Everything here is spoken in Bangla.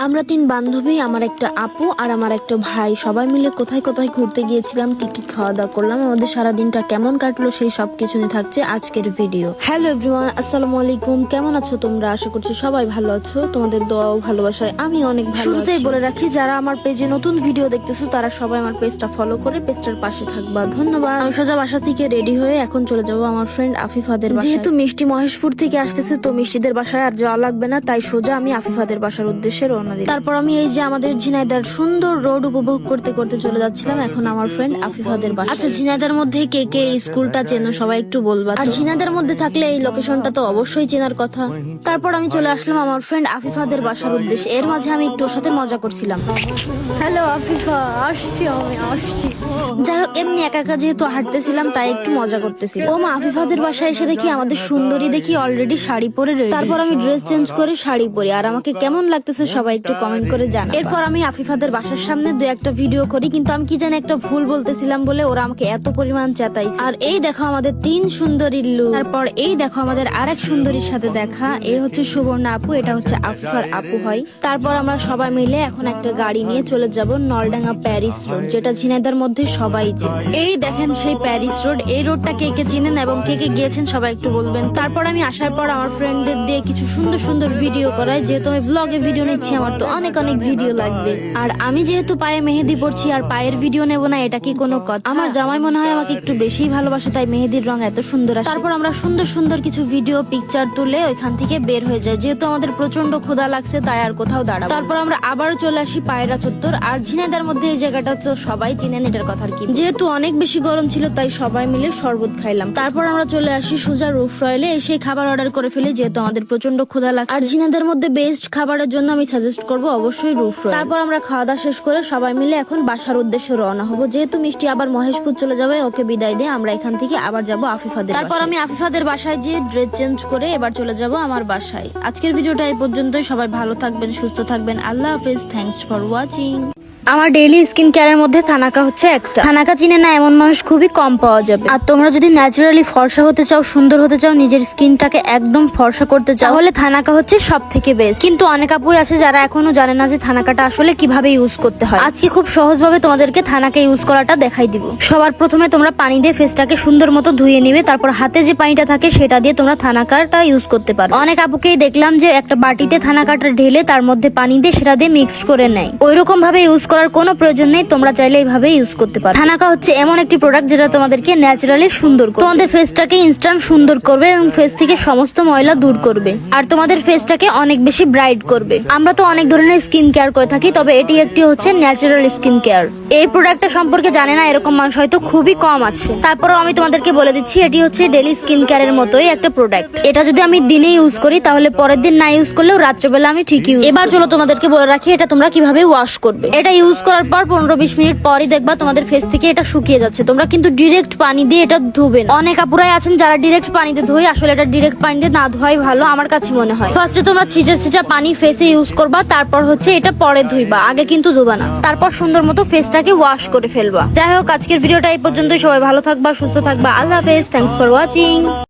আমরা তিন বান্ধবী, আমার একটা আপু আর আমার একটা ভাই, সবাই মিলে কোথায় কোথায় ঘুরতে গিয়েছিলাম, কি কি খাওয়া দাওয়া করলাম, আমাদের সারা দিনটা কেমন কাটলো সেই সব কিছু নিয়ে থাকছে আজকের ভিডিও। হ্যালো এভরিওয়ান, আসসালামু আলাইকুম। কেমন আছো তোমরা? আশা করছি সবাই ভালো আছো। তোমাদের দোয়া ও ভালোবাসায় আমি অনেক ভালো আছি। শুরুতেই বলে রাখি, যারা আমার পেজে নতুন ভিডিও দেখতেছো তারা সবাই আমার পেজটা ফলো করে পেজটার পাশে থাকবা, ধন্যবাদ। আমি সোজা বাসা থেকে রেডি হয়ে এখন চলে যাবো আমার ফ্রেন্ড আফিফাদের বাসায়। যেহেতু মিষ্টি মহেশপুর থেকে আসতেছে, তো মিষ্টিদের বাসায় আর যাওয়া লাগবে না, তাই সোজা আমি আফিফাদের বাসার উদ্দেশ্যে রওনা দিলাম। তারপর আমি এই যে আমাদের ঝিনাইদার সুন্দর রোড উপভোগ করতে করতে চলে যাচ্ছিলাম এখন আমার ফ্রেন্ড আফিফাদের বাসায়। আচ্ছা, ঝিনাইদার মধ্যে কে কে এই স্কুলটা চেনো সবাই একটু বলবা, আর ঝিনাইদার মধ্যে থাকলে এই লোকেশনটা তো অবশ্যই চেনার কথা। তারপর আমি চলে আসলাম আমার ফ্রেন্ড আফিফাদের বাসার উদ্দেশ্যে। এর মাঝে আমি একটু ওর সাথে মজা করছিলাম। হ্যালো আফিফা, আসছি। যাই হোক, এমনি একা একা যেহেতু হাঁটতেছিলাম তাই একটু মজা করতেছিলাম। ও মা, আফিফাদের বাসায় এসে দেখি আমাদের সুন্দরী দেখি অলরেডি শাড়ি পরে রেডি। তারপর আমি ড্রেস চেঞ্জ করে শাড়ি পরি, আর আমাকে কেমন লাগতেছে সবাই একটু কমেন্ট করে জানাও। এরপর আমি আফিফাদের বাসার সামনে দু একটা ভিডিও করি, কিন্তু আমি কি জানি একটা ভুল বলতেছিলাম বলে ওরা আমাকে এত পরিমাণ চেতাইছে। আর এই দেখো আমাদের তিন সুন্দরীর লুক। তারপর এই দেখো আমাদের আরেক সুন্দরীর সাথে দেখা, এই হচ্ছে সুবর্ণা আপু, এটা হচ্ছে আফিফার আপু হয়। তারপর আমরা সবাই মিলে এখন একটা গাড়ি নিয়ে চলে যাব নলডাঙ্গা প্যারিস রোড, যেটা ঝিনাইদার মধ্যে সবাই চেনে। এই দেখেন সেই প্যারিস রোড। এই রোডটা কে কে চিনেন এবং কে কে গিয়েছেন সবাই একটু বলবেন। তারপর আমি আসার পর আমার ফ্রেন্ডদের দিয়ে কিছু সুন্দর সুন্দর ভিডিও করাই, যেহেতু আমি ব্লগে ভিডিও নিচ্ছি আমার তো অনেক অনেক ভিডিও লাগবে। আর আমি যেহেতু পায়ে মেহেদি পড়ছি আর পায়ের ভিডিও নেব না, এটা কি কোনো কথা? আমার জামাই মনে হয় আমাকে একটু বেশিই ভালোবাসে, তাই মেহেদির রং এত সুন্দর আসে। তারপর আমরা সুন্দর সুন্দর কিছু ভিডিও পিকচার তুলে ওইখান থেকে বের হয়ে যায়। যেহেতু আমাদের প্রচন্ড ক্ষুধা লাগছে তাই আর কোথাও দাঁড়াবো। তারপর আমরা আবারও চলে আসি পায়রা চত্বর। আর ঝিনাইদার মধ্যে এই জায়গাটা তো সবাই চিনেন, এটার কথা কি। যেহেতু অনেক বেশি গরম ছিল তাই সবাই মিলে শরবত খাইলাম। তারপর আমরা চলে আসি সোজা রুফ রয়েলে, এসে খাবার অর্ডার করে ফেলি যেহেতু আমাদের প্রচন্ড ক্ষুধা লাগছে। আর ঝিনাইদার মধ্যে বেস্ট খাবারের জন্য আমি সাজেস্ট করবো অবশ্যই রুফ রয়েল। তারপর আমরা খাওয়া দাওয়া শেষ করে সবাই মিলে এখন বাসার উদ্দেশ্যে রওনা হবো। যেহেতু মিষ্টি আবার মহেশপুর চলে যাবে, ওকে বিদায় দিয়ে আমরা এখান থেকে আবার যাব আফিফাদের। তারপর আমি আফিফাদের বাসায় গিয়ে ড্রেস চেঞ্জ করে এবার চলে যাব আমার বাসায়। আজকের ভিডিওটা এই পর্যন্তই। সবাই ভালো থাকবেন, সুস্থ থাকবেন। আল্লাহ হাফেজ। Thanks for watching. আমার ডেইলি স্কিন কেয়ারের মধ্যে থানাকা হচ্ছে একটা। থানাকা চিনে না এমন মানুষ খুবই কম পাওয়া যাবে। আর তোমরা যদি ন্যাচারালি ফর্সা হতে চাও, সুন্দর হতে চাও, নিজের স্কিনটাকে একদম ফর্সা করতে চাও, তাহলে থানাকা হচ্ছে সব থেকে বেস্ট। কিন্তু অনেক আপুই আছে যারা এখনো জানে না যে থানাকাটা আসলে কিভাবে ইউজ করতে হয়। আজকে খুব সহজভাবে তোমাদেরকে থানাকা ইউজ করাটা দেখাই দিব। সবার প্রথমে তোমরা পানি দিয়ে ফেসটাকে সুন্দর মতো ধুয়ে নিবে, তারপর হাতে যে পানিটা থাকে সেটা দিয়ে তোমরা থানাকাটা ইউজ করতে পারো। অনেক আপুকেই দেখলাম যে একটা বাটিতে থানাকাটা ঢেলে তার মধ্যে পানি দিয়ে সেটা দিয়ে মিক্সড করে নেয়। ওইরকম ভাবে ইউজ করার কোনো প্রয়োজন নেই, তোমরা চাইলে এইভাবে ইউজ করতে পারো। থানাকা হচ্ছে এমন একটি প্রোডাক্ট যেটা তোমাদেরকে ন্যাচারালি সুন্দর করবে, তোমাদের ফেসটাকে ইনস্ট্যান্ট সুন্দর করবে এবং ফেস থেকে সমস্ত ময়লা দূর করবে, আর তোমাদের ফেসটাকে অনেক বেশি ব্রাইট করবে। আমরা তো অনেক ধরনের স্কিন কেয়ার করে থাকি, তবে এটি একটি হচ্ছে ন্যাচারাল স্কিন কেয়ার। এই প্রোডাক্টটা সম্পর্কে জানে না এরকম মানুষ হয়তো খুবই কম আছে। তারপরেও আমি তোমাদেরকে বলে দিচ্ছি, এটি হচ্ছে ডেইলি স্কিন কেয়ারের মতোই একটা প্রোডাক্ট। এটা যদি আমি দিনে ইউজ করি তাহলে পরের দিন না ইউজ করলেও রাত্রেবেলা আমি ঠিকই ইউজ। এবার চলো তোমাদেরকে বলে রাখি এটা তোমরা কিভাবে ওয়াশ করবে। এটা ইউজ করার পর 15-20 মিনিট পরই দেখবা তোমাদের ফেস থেকে এটা শুকিয়ে যাচ্ছে। তোমরা কিন্তু ডিরেক্ট পানি দিয়ে এটা ধুবে না। অনেক আপুরাই আছেন যারা ডিরেক্ট পানিতে ধোয়, আসলে এটা ডিরেক্ট পানি দিয়ে না ধোয়াই ভালো আমার কাছে মনে হয়। ফার্স্টে তোমরা ছিটা পানি ফেসে ইউজ করবা, তারপর হচ্ছে এটা পরে ধুইবা, আগে কিন্তু ধোবা না। তারপর সুন্দর মতো ফেসটাকে ওয়াশ করে ফেলবা। যাই হোক, আজকের ভিডিওটা এই পর্যন্তই। সবাই ভালো থাকবা, সুস্থ থাকবা। আল্লাহ হাফেজ। Thanks for watching.